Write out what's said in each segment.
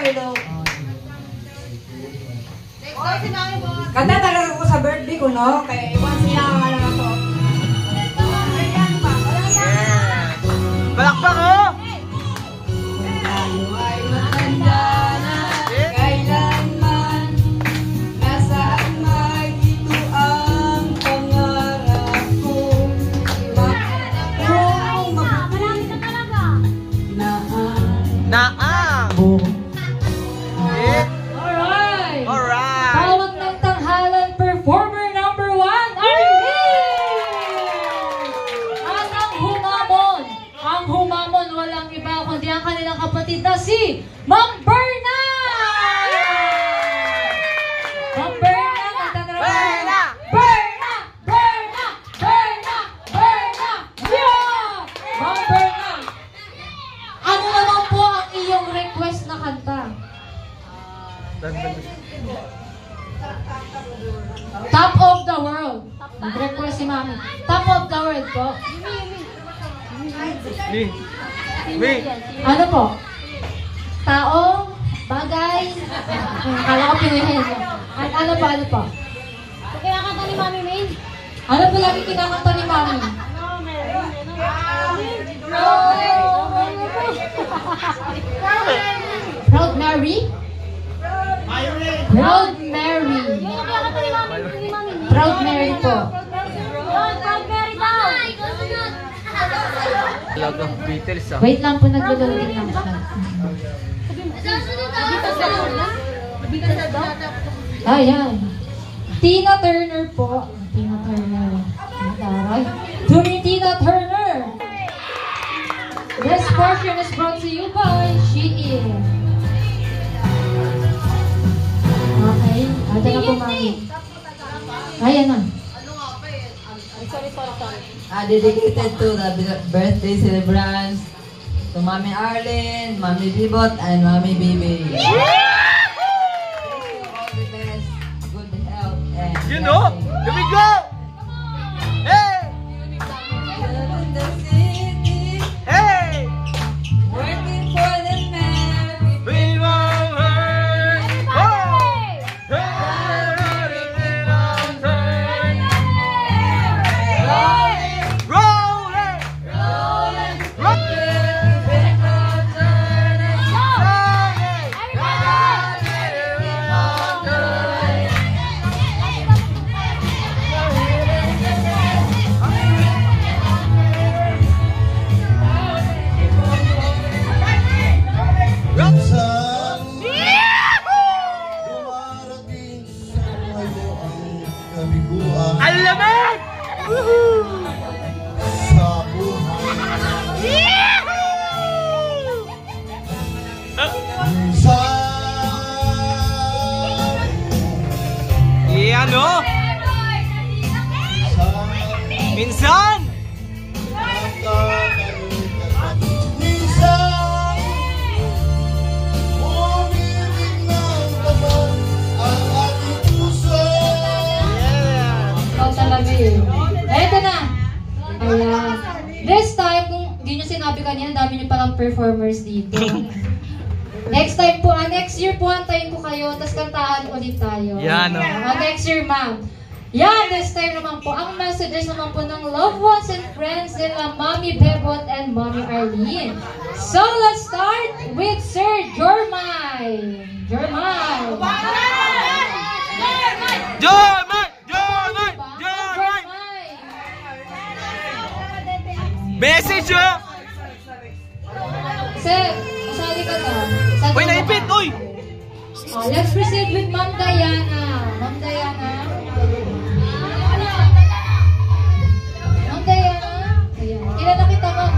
Hello. Kanta talaga ko sa birthday ko, no? Kaya iwan siya ang ano na to. Palakpak ko! Kung tayo ay matanda na, kailanman, nasaan man ito ang pangarap ko. Kung mabuti na Naang! Alright! Alright! Tawag ng tanghalan, performer number 1, Arlene! At ang humamon, walang iba kundi ang kanilang kapatid na si Ma'am Berna! Ma'am Berna, magtatrabaho. Berna! Berna! Berna! Berna! Berna! Yeah! Ma'am Berna! Ano naman po ang iyong request na kanta? Top of the world. Nag-request si Mami. Top of the world po. Me! Ano po? Tao, bagay. Kala ko pinihin mo. Ano po? Kinakanta ni Mami May. Ano po lagi kinakanta ni Mami? Proud Mary? Proud Mary. Kinakanta ni Mami May. Proud Mary po. Proud Mary daw. Talagang Beatles ah. Wait lang po, nag-loading lang siya. Ayan. Tina Turner po. Tina Turner. Taray. Tina Turner. This portion is brought to you by Shein. Okay. Ate na po, Mami. Ayan na. dedicated to the birthday celebrants to Mami Arlene, Mami Bibot, and Mami Bibi. All the best, good health, and You know? Here we go! Hey! in the city, Hey! working for the man. We won't hurt! Oh! Rolling! Ang lamig! Woohoo! Ano? Minsan! Ikaw talaga yun. Eto na! Ayan. This time, kung di nyo sinabi kanina, dami nyo palang performers dito. Next time po, next year po, antayin ko kayo, tapos kantahan ulit tayo. Yan, no? Next year, ma'am. Yan, this time naman po, ang messages naman po ng loved ones and friends nila Mami Bebot and Mami Arlene. So, let's start with Sir Jormay. Jormay! Jormay! Jormay! Jormay! Message oh! Sir, masali ka na. Uy, naipit! Uy! Let's proceed with Ma'am Diana. Ma'am Diana. Ma'am Diana. Ayan. Kilala kita, Ma'am.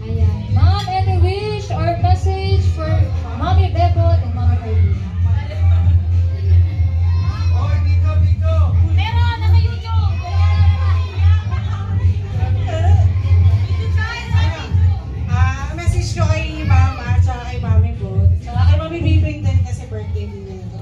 Ayan. Ma'am, any wish or message for Mami Bebot and Mami Arlene? Message ko kay Mama at saka kay Mami Bot. Saka kay Mami Bibing din kasi birthday din niya.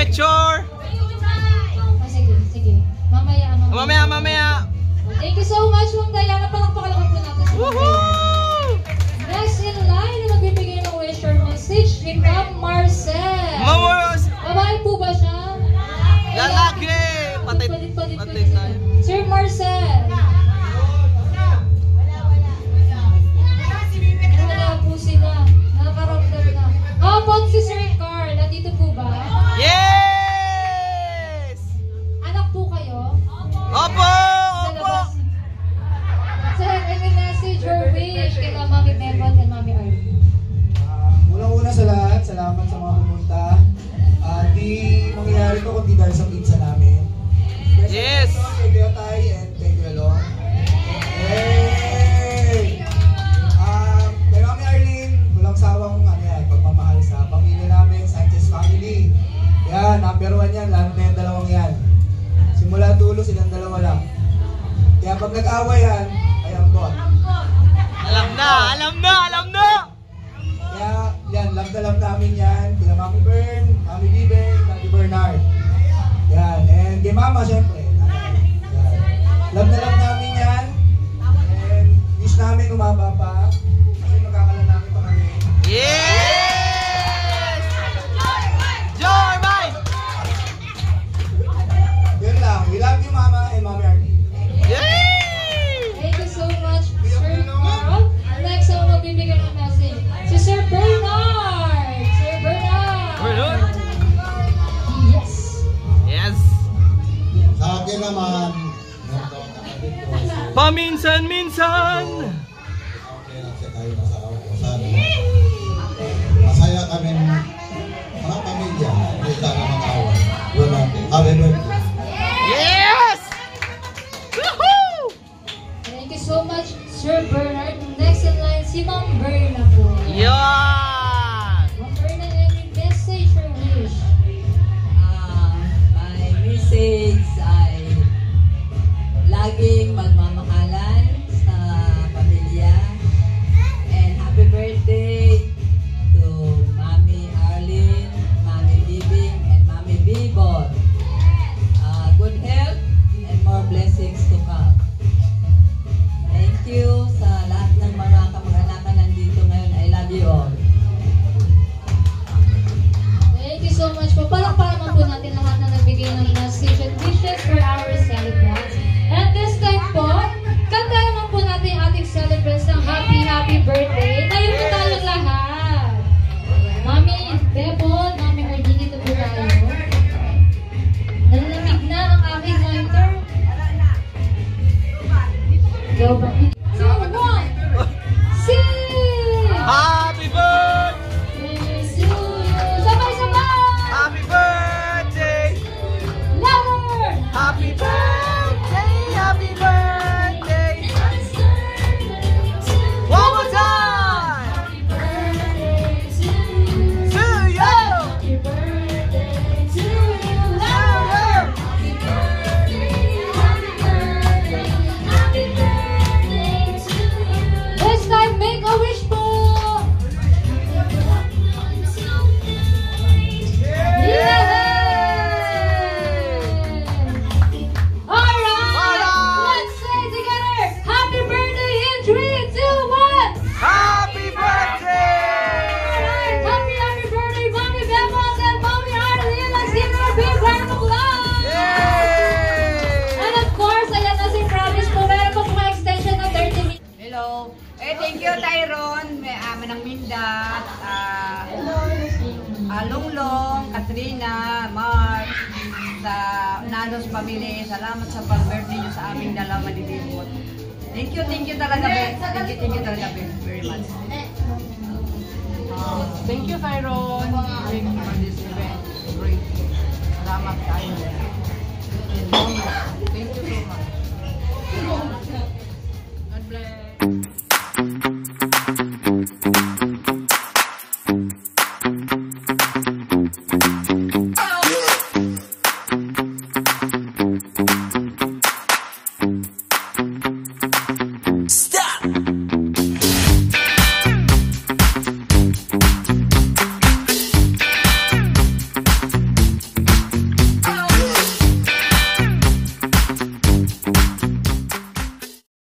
Picture! Ah, sige, sige. Mamaya, Mamaya! Thank you so much, Ma'am Diana. Palakpakalakad po natin sa Woohoo! Next in line na magbibigay ng wish or message, si Ma'am Marcel. Mamoros! Babae po ba siya? Lalaki! Patay tayo. Sir Marcel. Wala po sila. Nakaramdam na. How about si Sir Carl? Nandito po ba? Yes! Anak po kayo? Opo! Sa labas. Sir, any message or wish kay Mami Bebot and Mami Arlene? Unang-una sa lahat, salamat sa mga pumunta. Di mangyayari to kung di dahil sa pizza namin. Yes! Kay Kuya Tay and kay Kuya Long. Hey! Kay Mami Arlene, walang sawang pagmamahal sa pamilya namin, Sanchez family. Yan, number 1 yan, lalo na yung dalawang yan. Simula dulo, silang dalawa lang. Kaya pag nag-away yan, ay ambot. Alam na! Kaya yan, love na love namin yan. Kila Mami Bern, Mami Viven, Mami Bernard. Yan, and kay Mama syempre. Yan. Love na love namin yan. And wish namin umaba pa. Kasi magkakalan namin pa kami. Yes! Joy, bye! Yun lang, we love you Mama and Mami Arlene. Yay! Thank you so much, Sir Carl. Next, ako magbibigay ng message. Si Sir Bernard! Sir Bernard! Bernard? Yes! Yes! Sa akin naman, Paminsan-minsan! okay lang siya tayo nasa awasan. Masaya kami mga pamilya, hindi sana mag-away. Yun ang hallelujah. Yes! Woohoo! Thank you so much, Sir Bernard. Next in line, si Ma'am Berna po. Yan! Ma'am Berna, any message or wish? My message ay laging magmamahalan sa pamilya. And happy birthday to Mami Arlene, Mami Bibing, and Mami Bibot. Good health and more blessings to come. Thank you sa lahat ng mga kamag-anakan nandito ngayon. I love you all. Thank you so much po. Palakpakan naman po natin lahat na nagbigay ng message and wishes for our celebrants. And this time po, kanta naman po natin ang ating celebrants ng happy birthday. Tayo po tayo lahat. Mami Bebot, Mami Arlene, dito po tayo. Nalalamig na ang aking monitor. Go ba? 2, 1, sing! Happy birthday! Sabay-sabay! Happy birthday! Louder! Happy birthday! Happy birthday! One more time! To you! Louder! This time, make a wish po! Alright! Let's say together, happy birthday in 3, 2, 1! Happy birthday! Alright, happy birthday, Mommy Bebot and Mommy Arlene! Let's give her a big round of applause! Yay! And of course, ayan na si Promise po, meron po mga extension ng 30 minutes. Hello. Thank you, Tyron, Manang Minda, Longlong, Katrina, Mark, sa Nanos Family. Salamat sa pag-birthday nyo sa aming dalawa ni Bibot. Thank you talaga, Ben. Thank you talaga, Ben, very much. Thank you, Tyron. Thank you for this event. Great. Salamat kayo. And